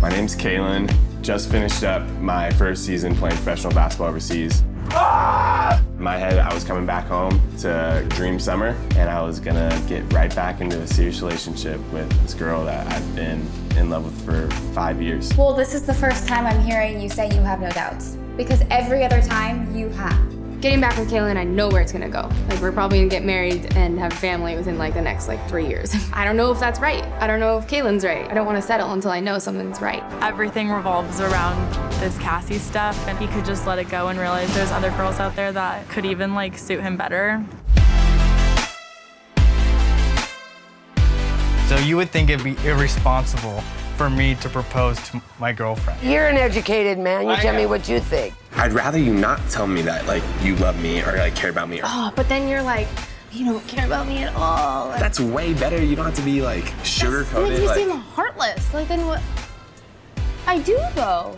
My name's Caelan. Just finished up my first season playing professional basketball overseas. In my head, I was coming back home to dream summer, and I was gonna get right back into a serious relationship with this girl that I've been in love with for 5 years. Well, this is the first time I'm hearing you say you have no doubts, because every other time you have. Getting back with Caelan, I know where it's gonna go. Like, we're probably gonna get married and have a family within like the next 3 years. I don't know if that's right. I don't know if Caelan's right. I don't wanna settle until I know something's right. Everything revolves around this Cassie stuff, and he could just let it go and realize there's other girls out there that could even suit him better. So you would think it'd be irresponsible for me to propose to my girlfriend. You're an educated man. You tell me what you think. I'd rather you not tell me that, you love me or, care about me. Oh, but then you're like, you don't care about me at all. That's way better. You don't have to be, sugar-coated. That makes me seem heartless. Then what? I do, though.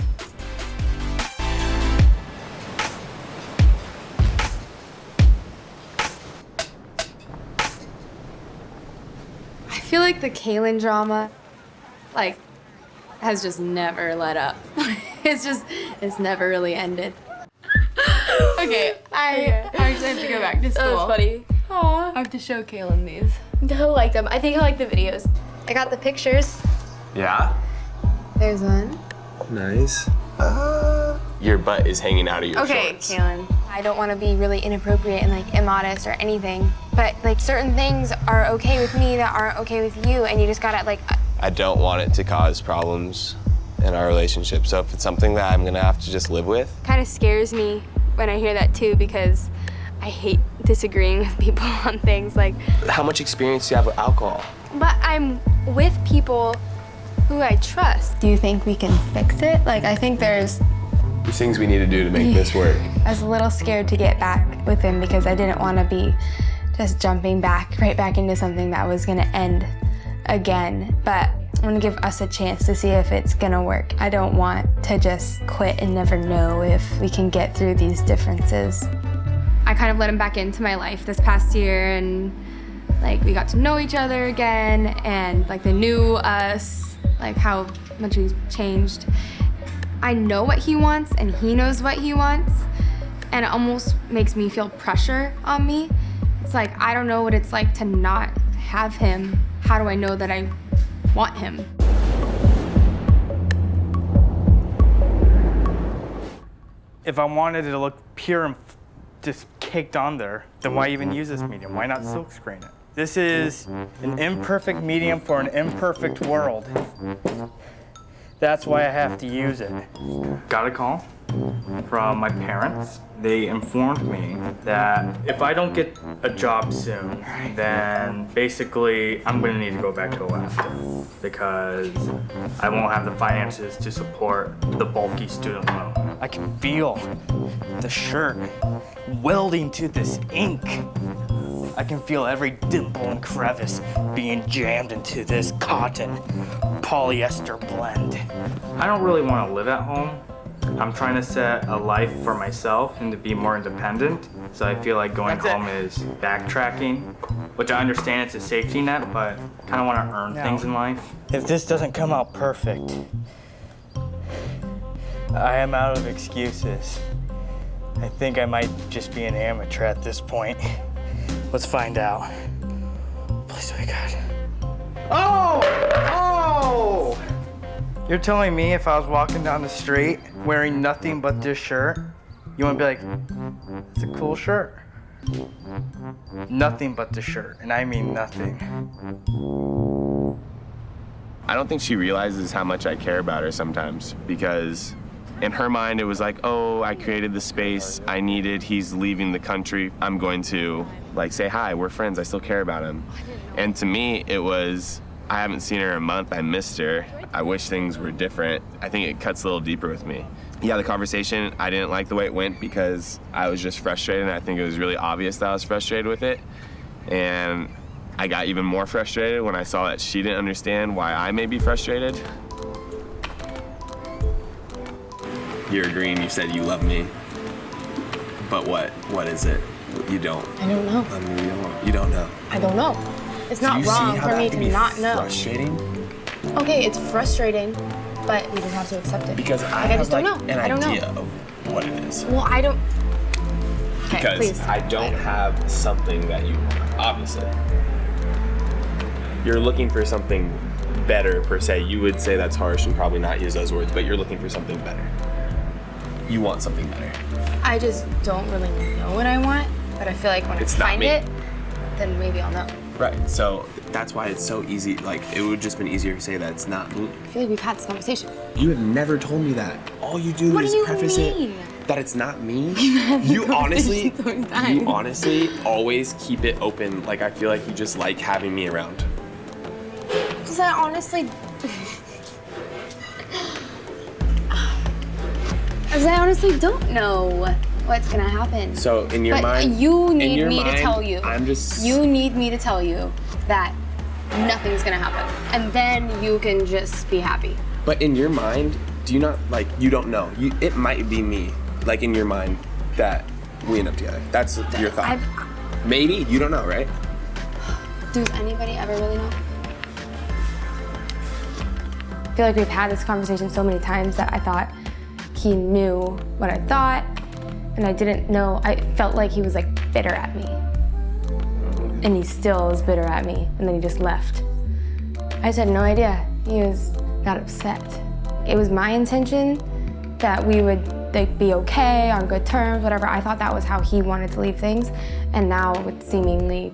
I feel like the Caelan drama, has just never let up. It's never really ended. Okay, I actually have to go back to school. That was funny. Aw. I have to show Caelan these. He'll like them. I think he'll like the videos. I got the pictures. Yeah? There's one. Nice. Your butt is hanging out of your shorts. Okay, Caelan. I don't want to be really inappropriate and immodest or anything, but certain things are okay with me that aren't okay with you, and you just gotta I don't want it to cause problems in our relationship, so if it's something that I'm gonna have to just live with. Kind of scares me when I hear that too, because I hate disagreeing with people on things How much experience do you have with alcohol? But I'm with people who I trust. Do you think we can fix it? I think there's things we need to do to make this work. I was a little scared to get back with him because I didn't want to be just jumping right back into something that was gonna end again. But I'm gonna give us a chance to see if it's gonna work. I don't want to just quit and never know if we can get through these differences. I kind of let him back into my life this past year, and we got to know each other again, and the new us, how much we've changed. I know what he wants, and he knows what he wants, and it almost makes me feel pressure on me. It's I don't know what it's like to not have him. How do I know that I want him? If I wanted it to look pure and just caked on there, then why even use this medium? Why not silk screen it? This is an imperfect medium for an imperfect world. That's why I have to use it. Got a call from my parents. They informed me that if I don't get a job soon, then basically I'm gonna need to go back to Alaska because I won't have the finances to support the bulky student loan. I can feel the shirt welding to this ink. I can feel every dimple and crevice being jammed into this cotton polyester blend. I don't really want to live at home. I'm trying to set a life for myself and to be more independent. So I feel like going home is backtracking, which I understand it's a safety net, but kind of want to earn things in life. If this doesn't come out perfect, I am out of excuses. I think I might just be an amateur at this point. Let's find out. Please, oh God. Oh! You're telling me if I was walking down the street wearing nothing but this shirt, you wouldn't be like, it's a cool shirt. Nothing but the shirt, and I mean nothing. I don't think she realizes how much I care about her sometimes, because in her mind it was oh, I created the space I needed, he's leaving the country, I'm going to say hi, we're friends, I still care about him. And to me it was, I haven't seen her in a month, I missed her, I wish things were different. I think it cuts a little deeper with me. Yeah, the conversation, I didn't like the way it went because I was just frustrated, and I think it was really obvious that I was frustrated with it. And I got even more frustrated when I saw that she didn't understand why I may be frustrated. You're agreeing, you said you love me. But what? What is it? You don't. I don't know. I mean, you don't know. I don't know. It's not wrong for me to not know. Frustrating? Okay, it's frustrating, but we just have to accept it. Because I I have just don't like know. an I don't idea know. of what it is. Well, I don't. Okay, Because please. I don't have something that you want, obviously. You're looking for something better, per se. You would say that's harsh and probably not use those words, but you're looking for something better. You want something better. I just don't really know what I want, but I feel like when It's I not find me. it, then maybe I'll know. Right, so that's why it's so easy. Like, it would just been easier to say that it's not me. I feel like we've had this conversation. You have never told me that. All you do What is do you preface mean? it that it's not me. You honestly, so many times. you honestly always keep it open. Like, I feel like you just like having me around. Because I honestly. Because I honestly don't know what's gonna happen. So in your but mind, you in need your me to mind, tell you. I'm just. You need me to tell you that nothing's gonna happen, and then you can just be happy. But in your mind, do you not like? You don't know. It might be me. Like in your mind, that we end up together. That's your thought. Maybe you don't know, right? Does anybody ever really know? I feel like we've had this conversation so many times that I thought he knew what I thought, and I didn't know. I felt like he was like bitter at me, and he still is bitter at me, and then he just left. I just had no idea. He got upset. It was my intention that we would like be okay on good terms, whatever. I thought that was how he wanted to leave things, and now it's seemingly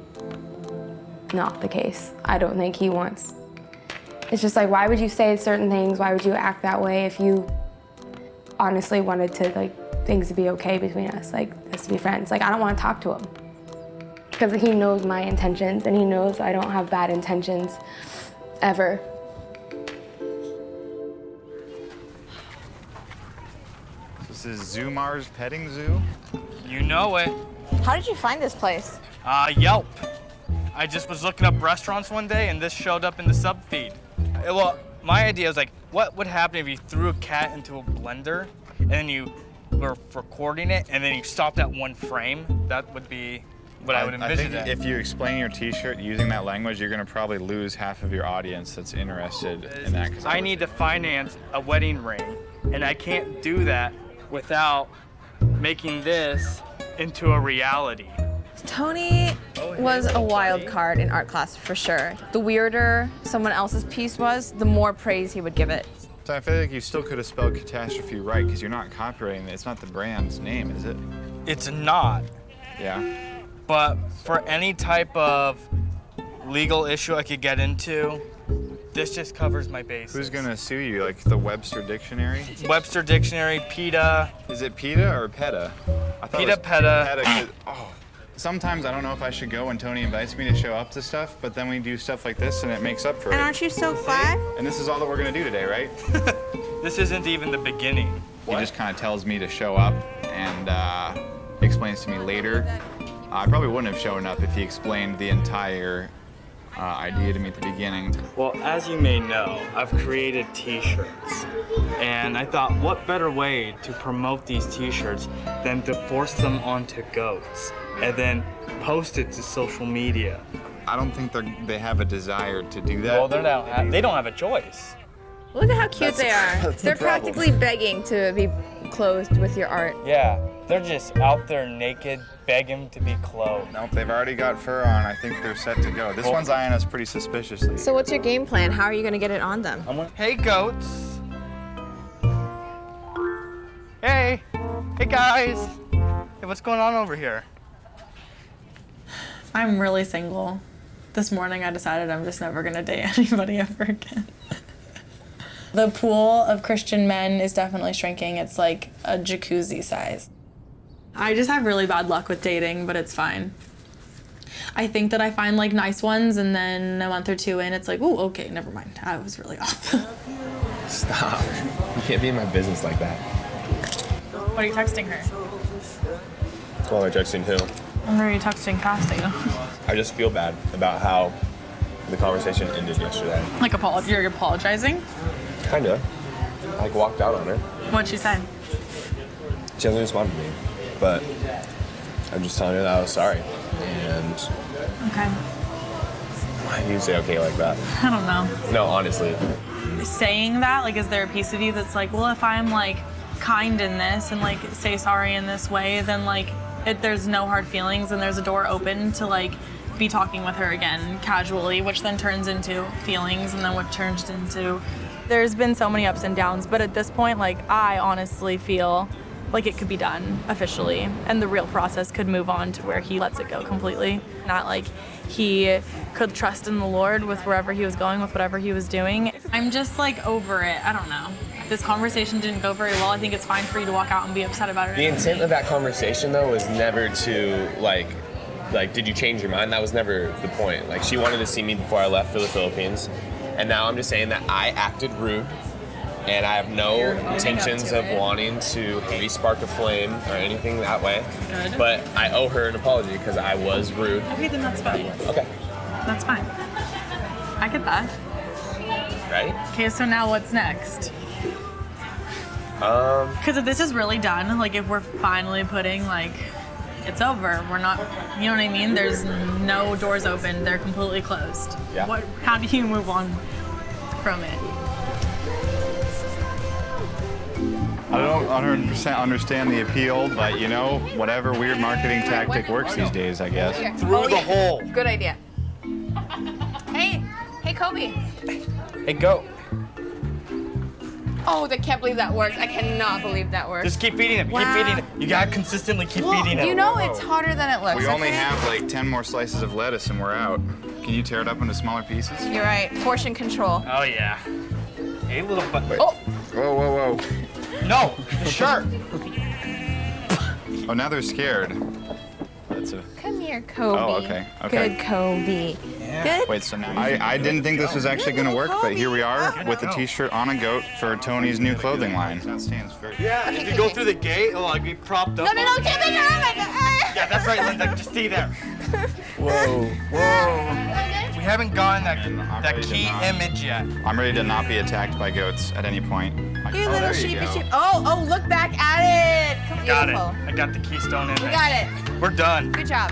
not the case. I don't think he wants. It's just like, why would you say certain things? Why would you act that way if you honestly wanted to like things to be okay between us, like us to be friends? Like, I don't want to talk to him because he knows my intentions, and he knows I don't have bad intentions ever. This is Zoomar's Petting Zoo. You know it. How did you find this place? Yelp. I just was looking up restaurants one day and this showed up in the sub feed. Well, my idea was like, what would happen if you threw a cat into a blender and then you were recording it and then you stopped at one frame? That would be what I would envision. I think if you explain your T-shirt using that language, you're going to probably lose half of your audience that's interested in that. I need to finance a wedding ring, and I can't do that without making this into a reality. Tony was a wild card in art class for sure. The weirder someone else's piece was, the more praise he would give it. So I feel like you still could have spelled catastrophe right because you're not copyrighting it. It's not the brand's name, is it? It's not, Yeah. but for any type of legal issue I could get into, this just covers my bases. Who's going to sue you? Like the Webster Dictionary? Webster Dictionary, PETA. Is it PETA or PETA? I thought it was PETA, PETA. PETA 'cause- oh. Sometimes I don't know if I should go when Tony invites me to show up to stuff, but then we do stuff like this and it makes up for it. And aren't you so glad? And this is all that we're gonna do today, right? This isn't even the beginning. He just kind of tells me to show up and explains to me later. I probably wouldn't have shown up if he explained the entire idea to me at the beginning. Well, as you may know, I've created t-shirts. And I thought, what better way to promote these t-shirts than to force them onto goats and then post it to social media? I don't think they have a desire to do that. Well, they don't have a choice. Look at how cute they are. that's the They're problem. practically begging to be clothed with your art. Yeah, they're just out there naked, begging to be clothed. Nope, they've already got fur on. I think they're set to go. This one's eyeing us pretty suspiciously. So what's your game plan? How are you gonna get it on them? Hey, goats. Hey guys. Hey, what's going on over here? I'm really single. This morning I decided I'm just never gonna date anybody ever again. The pool of Christian men is definitely shrinking. It's like a jacuzzi size. I just have really bad luck with dating, but it's fine. I think that I find like nice ones and then a month or two in, it's like, ooh, okay, never mind. I was really off. Stop. You can't be in my business like that. What are you texting her? Well, I'm texting who? When are you texting Cassie? I just feel bad about how the conversation ended yesterday. Like you're apologizing? Kinda. I like walked out on her. What'd she say? She hasn't responded to me, but I'm just telling her that I was sorry. And Okay. why do you say okay like that? I don't know. No, honestly. saying that? Like, is there a piece of you that's like, well, if I'm like kind in this and like say sorry in this way, then like there's no hard feelings and there's a door open to like be talking with her again casually, which then turns into feelings, and then what turns into. There's been so many ups and downs, but at this point, like, I honestly feel like it could be done officially, and the real process could move on to where he lets it go completely. Not like he could trust in the Lord with wherever he was going, with whatever he was doing. I'm just like over it. I don't know. This conversation didn't go very well. I think it's fine for you to walk out and be upset about it. The intent of that conversation, though, was never to, like, did you change your mind? That was never the point. Like, she wanted to see me before I left for the Philippines, and now I'm just saying that I acted rude, and I have no intentions of wanting to re-spark a flame or anything that way. Good. But I owe her an apology because I was rude. Okay, then that's fine. Okay. That's fine. I get that. Right? Okay, so now what's next? Because if this is really done, like if we're finally putting like, it's over, we're not, you know what I mean? There's no doors open, they're completely closed. Yeah. How do you move on from it? I don't 100% understand the appeal, but you know, whatever weird marketing tactic works these days, I guess. Through the hole. Good idea. Hey, Kobe. Hey, go. Oh, I can't believe that worked. I cannot believe that worked. Just keep feeding it. Wow. Keep feeding it. You gotta consistently keep feeding it. You know it's harder than it looks. We only okay? have like 10 more slices of lettuce and we're out. Can you tear it up into smaller pieces? You're right. Portion control. Oh yeah. Hey, little butt. Oh, Whoa, whoa, whoa. No, the shirt. Oh, now they're scared. That's a... come here, Kobe. Oh, okay. Good, Kobe. Good. Wait, so now I didn't think this was actually going to work, but here we are with a t-shirt on a goat for Tony's new clothing line. Yeah, if you go through the gate, it'll like be propped up. No, can't make it. Oh my God. Yeah, that's right, Linda. Just stay there. Whoa. We haven't gotten that key image yet. I'm ready to not be attacked by goats at any point. You Oh, little there sheepy go. sheep. Oh, look back at it. Come Got beautiful. it. I got the keystone in We there. got it. We're done. Good job.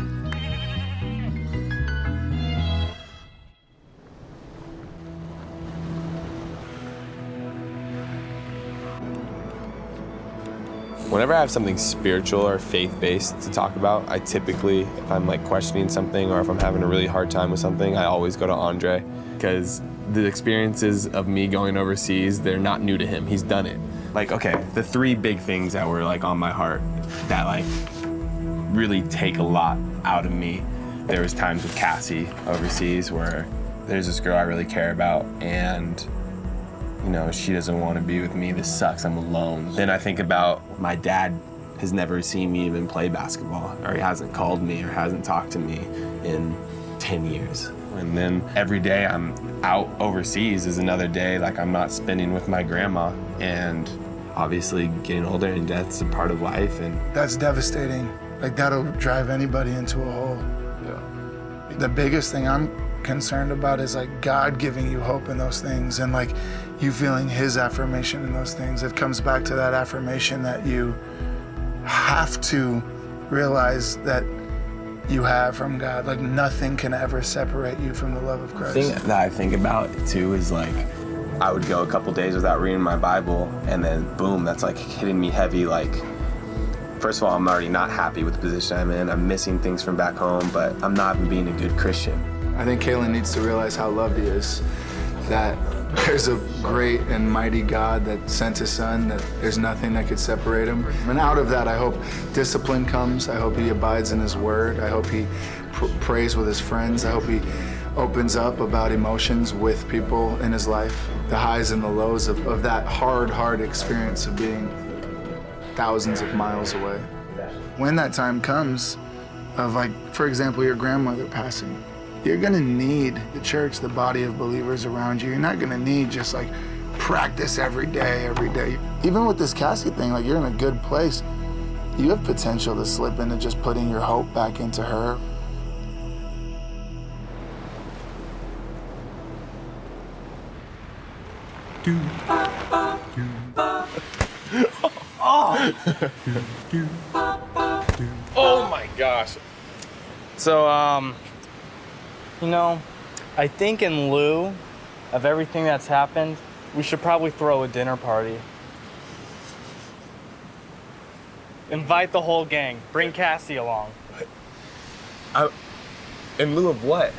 Whenever I have something spiritual or faith-based to talk about, I typically, if I'm like questioning something or if I'm having a really hard time with something, I always go to Andre, because the experiences of me going overseas, they're not new to him. He's done it. Like, okay, the three big things that were like on my heart that like really take a lot out of me. There was times with Cassie overseas where there's this girl I really care about, and you know, she doesn't want to be with me. This sucks. I'm alone. Then I think about my dad has never seen me even play basketball, or he hasn't called me or hasn't talked to me in 10 years. And then every day I'm out overseas is another day like I'm not spending with my grandma. And obviously getting older and death's a part of life. And that's devastating. Like that'll drive anybody into a hole. Yeah. The biggest thing I'm concerned about is like God giving you hope in those things, and like you feeling his affirmation in those things. It comes back to that affirmation that you have to realize that you have from God. Like nothing can ever separate you from the love of Christ. The thing that I think about too is like I would go a couple days without reading my Bible, and then boom, that's like hitting me heavy. Like, first of all, I'm already not happy with the position I'm in. I'm missing things from back home, but I'm not even being a good Christian. I think Caelan needs to realize how loved he is, that there's a great and mighty God that sent his son, that there's nothing that could separate him. And out of that, I hope discipline comes. I hope he abides in his word. I hope he prays with his friends. I hope he opens up about emotions with people in his life, the highs and the lows of that hard experience of being thousands of miles away. When that time comes of, like, for example, your grandmother passing, you're gonna need the church, the body of believers around you. You're not gonna need just like practice every day. Even with this Cassie thing, like you're in a good place. You have potential to slip into just putting your hope back into her. Oh my gosh. So, you know, I think in lieu of everything that's happened, We should probably throw a dinner party. Invite the whole gang. Bring Cassie along. In lieu of what?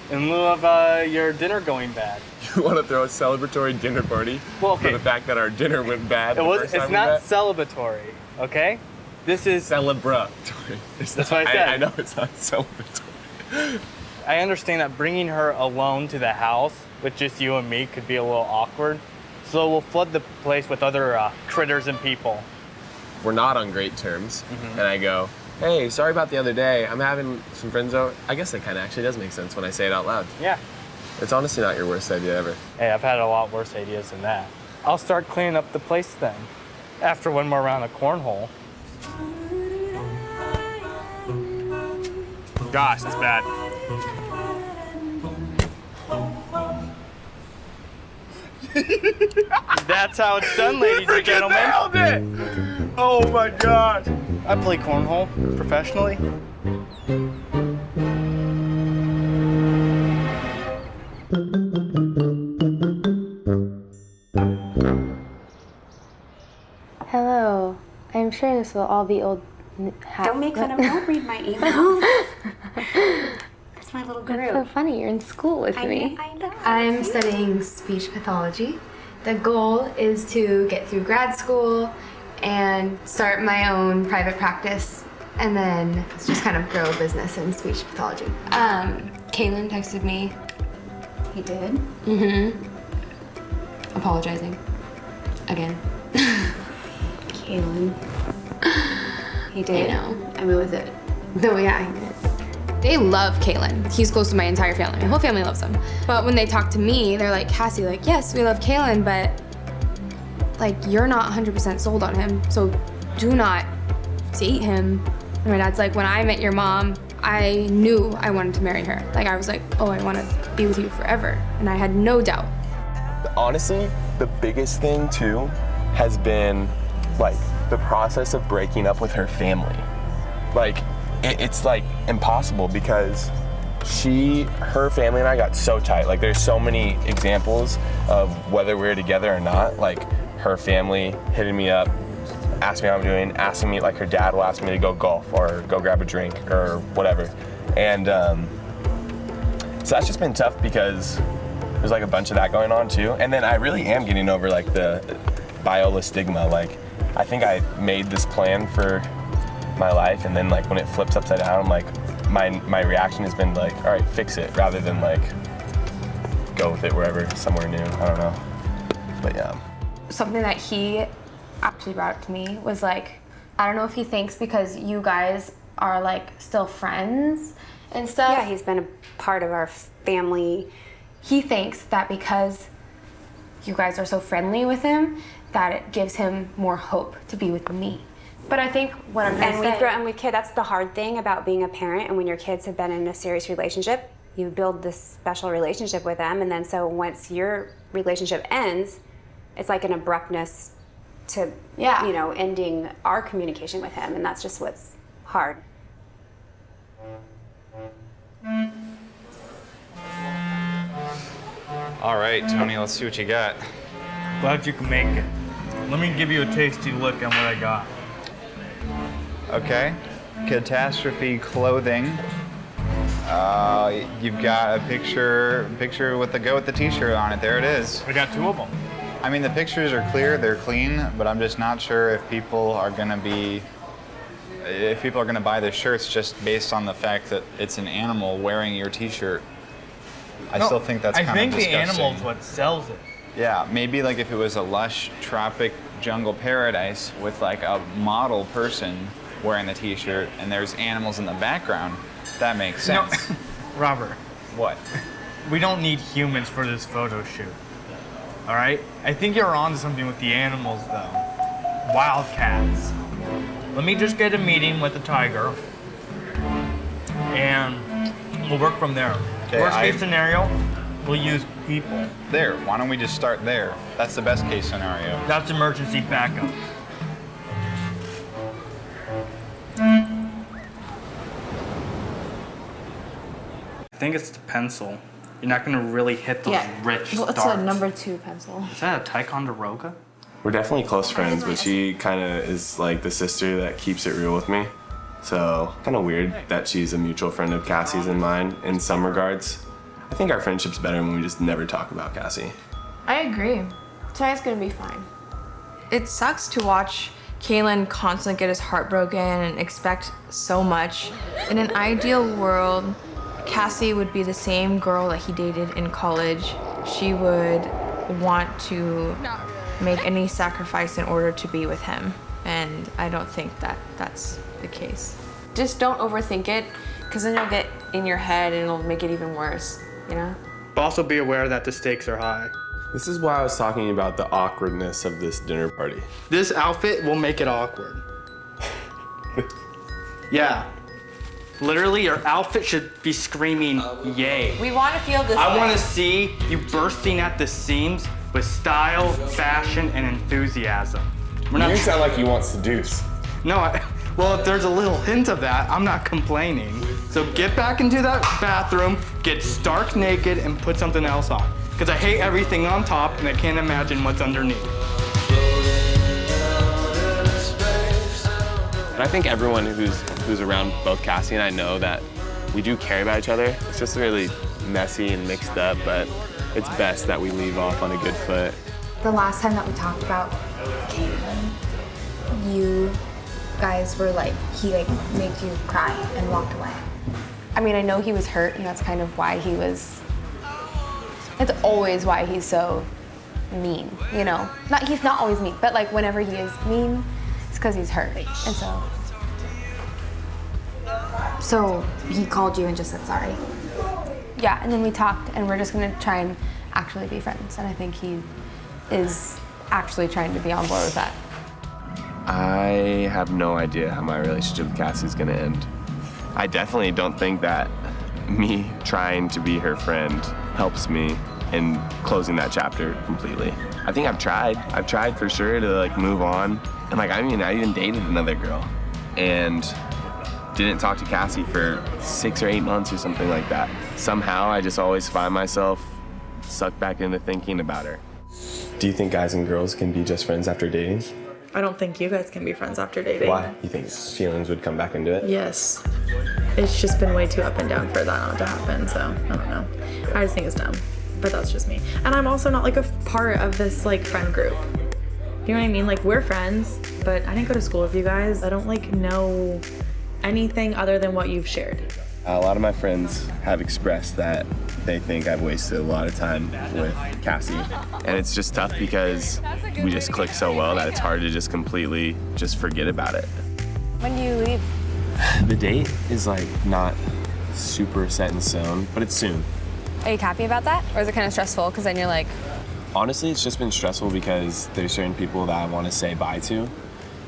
In lieu of your dinner going bad. You want to throw a celebratory dinner party Well, okay. for the fact that our dinner went bad? It's not celebratory, okay? This is celebratory. That's what I said. I know it's not celebratory. I understand that bringing her alone to the house with just you and me could be a little awkward. So we'll flood the place with other critters and people. We're not on great terms. And I go, hey, sorry about the other day. I'm having some friends over. I guess that kind of actually does make sense when I say it out loud. Yeah. It's honestly not your worst idea ever. Hey, I've had a lot worse ideas than that. I'll start cleaning up the place then, after one more round of cornhole. Gosh, it's bad. That's how it's done, ladies and gentlemen. Nailed it! Oh my gosh. I play cornhole professionally. Hello. I'm sure this will all be old. Don't make fun of me. Don't read my emails. That's my little group. That's so funny. You're in school with me. I know. I'm studying speech pathology. The goal is to get through grad school and start my own private practice, and then just kind of grow a business in speech pathology. Caelan texted me. He did? Mm-hmm. Apologizing. Again. Caelan. He did? I know. I mean, was it? No, yeah, I did. They love Caelan. He's close to my entire family. My whole family loves him. But when they talk to me, they're like, Cassie, like, yes, we love Caelan, but like, you're not 100% sold on him, so do not date him. And my dad's like, when I met your mom, I knew I wanted to marry her. Like, I was like, oh, I want to be with you forever. And I had no doubt. Honestly, the biggest thing too has been like the process of breaking up with her family. Like, it's like impossible because her family and I got so tight. Like, there's so many examples of whether we're together or not. Like, her family hitting me up, asking me how I'm doing, asking me, like, her dad will ask me to go golf or go grab a drink or whatever. And so that's just been tough because there's like a bunch of that going on too. And then I really am getting over like the Biola stigma. Like, I think I made this plan for my life, and then like when it flips upside down, like my reaction has been like, all right, fix it, rather than like go with it wherever, somewhere new. I don't know. But yeah. Something that he actually brought up to me was like, I don't know if he thinks because you guys are like still friends and stuff. Yeah, he's been a part of our family. He thinks that because you guys are so friendly with him, that it gives him more hope to be with me. But I think what I'm trying to say... And with kids, that's the hard thing about being a parent, and when your kids have been in a serious relationship, you build this special relationship with them, and then so once your relationship ends, it's like an abruptness to, Yeah. you know, ending our communication with him, and that's just what's hard. All right, Tony, let's see what you got. Glad you can make it. Let me give you a tasty look at what I got. Okay, catastrophe clothing. You've got a picture with the go with the t-shirt on it. There it is. I got two of them. I mean, the pictures are clear, they're clean, but I'm just not sure if people are gonna buy the shirts just based on the fact that it's an animal wearing your t-shirt. I still think that's kind of disgusting. I think the animal's what sells it. Yeah, maybe like if it was a lush tropic jungle paradise with like a model person wearing the t-shirt and there's animals in the background, that makes sense. No, Robert, what? we don't need humans for this photo shoot. All right? I think you're onto something with the animals though. Wildcats. Let me just get a meeting with the tiger and we'll work from there. Okay, Worst case scenario, we'll use people. There, why don't we just start there? That's the best case scenario. That's emergency backup. I think it's the pencil. You're not gonna really hit those rich Well, it's darks. a number 2 pencil. Is that a Ticonderoga? We're definitely close friends, but she kind of is like the sister that keeps it real with me. So kind of weird that she's a mutual friend of Cassie's and mine in some regards. I think our friendship's better when we just never talk about Cassie. I agree. Tonight's gonna be fine. It sucks to watch Caelan constantly get his heart broken and expect so much. In an ideal world, Cassie would be the same girl that he dated in college. She would want to make any sacrifice in order to be with him. And I don't think that that's the case. Just don't overthink it, because then you'll get in your head and it'll make it even worse, you know? But also be aware that the stakes are high. This is why I was talking about the awkwardness of this dinner party. This outfit will make it awkward. Yeah. Literally, your outfit should be screaming, yay. We want to feel this I way. want to see you bursting at the seams with style, fashion, and enthusiasm. We're not. You sound like you want seduce. No, well, if there's a little hint of that, I'm not complaining. So get back into that bathroom, get stark naked, and put something else on. Because I hate everything on top, and I can't imagine what's underneath. And I think everyone who's around both Cassie and I know that we do care about each other. It's just really messy and mixed up, but it's best that we leave off on a good foot. The last time that we talked about Caelan, you guys were like, he like made you cry and walked away. I mean, I know he was hurt, and that's kind of why he was. It's always why he's so mean, you know. He's not always mean, but like whenever he is mean, it's because he's hurt, and so. So he called you and just said sorry. Yeah, and then we talked, and we're just gonna try and actually be friends, and I think he is actually trying to be on board with that. I have no idea how my relationship with Cassie is gonna end. I definitely don't think that me trying to be her friend helps me in closing that chapter completely. I think I've tried for sure to like move on. And like, I mean, I even dated another girl and didn't talk to Cassie for 6 or 8 months or something like that. Somehow I just always find myself sucked back into thinking about her. Do you think guys and girls can be just friends after dating? I don't think you guys can be friends after dating. Why? You think feelings would come back into it? Yes. It's just been way too up and down for that not to happen, so I don't know. I just think it's dumb, but that's just me. And I'm also not like a part of this like friend group. You know what I mean? Like, we're friends, but I didn't go to school with you guys. I don't like know anything other than what you've shared. A lot of my friends have expressed that they think I've wasted a lot of time with Cassie. And it's just tough because we just click so well that it's hard to just completely just forget about it. When do you leave? The date is like not super set in stone, but it's soon. Are you happy about that? Or is it kind of stressful? Because then you're like, Honestly, it's just been stressful because there's certain people that I want to say bye to,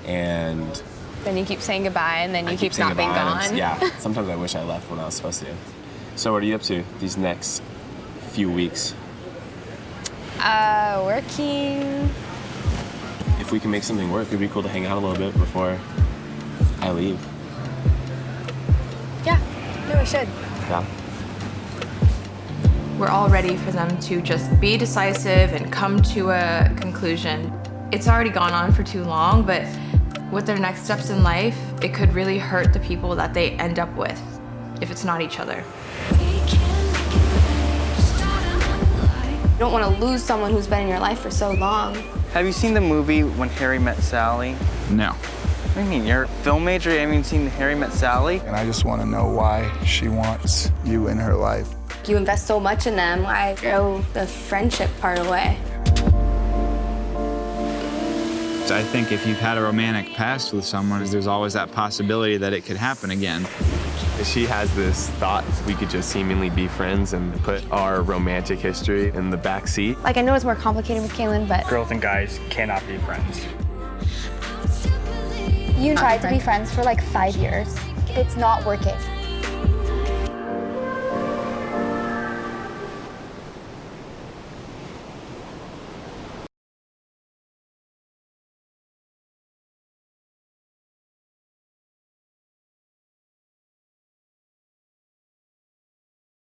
and then you keep saying goodbye, and then you keep saying not being goodbye, and gone. yeah, sometimes I wish I left when I was supposed to. So what are you up to these next few weeks? Working. If we can make something work, it'd be cool to hang out a little bit before I leave. Yeah, no, we should. Yeah. We're all ready for them to just be decisive and come to a conclusion. It's already gone on for too long, but with their next steps in life, it could really hurt the people that they end up with if it's not each other. You don't want to lose someone who's been in your life for so long. Have you seen the movie When Harry Met Sally? No. What do you mean? You're a film major? You haven't even seen Harry Met Sally? And I just want to know why she wants you in her life. You invest so much in them, why throw the friendship part away? I think if you've had a romantic past with someone, there's always that possibility that it could happen again. She has this thought we could just seemingly be friends and put our romantic history in the back seat. Like, I know it's more complicated with Caelan, but Girls and guys cannot be friends. You tried to be friends for like 5 years. It's not working.